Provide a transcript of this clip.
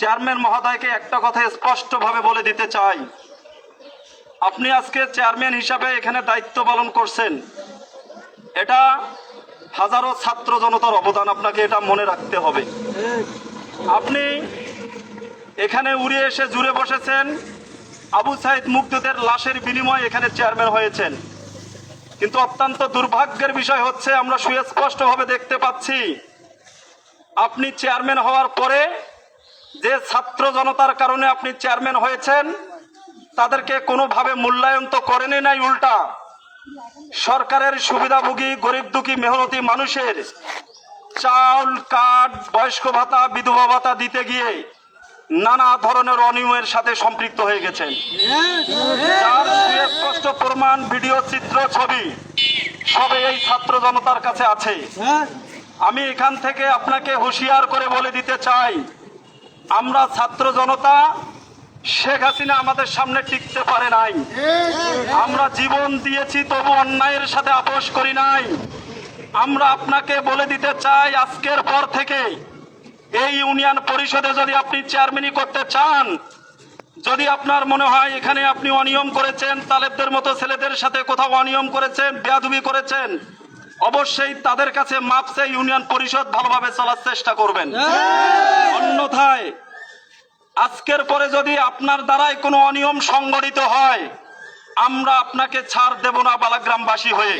Chairman মহোদয়কে একটা কথা স্পষ্টভাবে বলে দিতে চাই, আপনি আজকে চেয়ারম্যান হিসাবে এখানে দায়িত্ব পালন করছেন, এটা হাজারো ছাত্র জনতার অবদান, আপনাকে এটা মনে রাখতে হবে। আপনি এখানে উড়ে এসে জুড়ে বসেছেন, আবু সাইদ মুগ্ধদের লাশের বিনিময়ে এখানে চেয়ারম্যান হয়েছেন, কিন্তু অত্যন্ত দুর্ভাগ্যের বিষয় হচ্ছে আমরা সুস্পষ্টভাবে দেখতে পাচ্ছি আপনি চেয়ারম্যান হওয়ার পরে যে ছাত্র জনতার কারণে আপনি চেয়ারম্যান হয়েছেন তাদেরকে কোনোভাবে মূল্যায়ন তো করেনি নাই, উল্টা সরকারের সুবিধাভোগী গরিব দুঃখী মেহনতি মানুষের চাউল, কাঠ, বয়স্ক ভাতা, বিধবা ভাতা দিতে গিয়ে নানা ধরনের অনিয়মের সাথে সম্পৃক্ত হয়ে গেছেন, যার সুস্পষ্ট প্রমাণ, ভিডিও, চিত্র, ছবি সবে এই ছাত্র জনতার কাছে আছে। আমি এখান থেকে আপনাকে হুঁশিয়ার করে বলে দিতে চাই, আমরা ছাত্র জনতা শেখ হাসিনা আমাদের সামনে টিকতে পারে নাই, আমরা জীবন দিয়েছি তবু অন্যায়ের সাথে আপোষ করি নাই। আমরা আপনাকে বলে দিতে চাই, আজকের পর থেকে এই ইউনিয়ন পরিষদে যদি আপনি চেয়ারম্যানই করতে চান, যদি আপনার মনে হয় এখানে আপনি অনিয়ম করেছেন, তালেবদের মতো ছেলেদের সাথে কোথাও অনিয়ম করেছেন, বেয়াদবি করেছেন, অবশ্যই তাদের কাছে মাপ চেয়ে ইউনিয়ন পরিষদ ভালোভাবে চলার চেষ্টা করবেন। অন্যথায় আজকের পরে যদি আপনার দ্বারাই কোনো অনিয়ম সংগঠিত হয়, আমরা আপনাকে ছাড় দেব না বালাগ্রামবাসী হয়ে।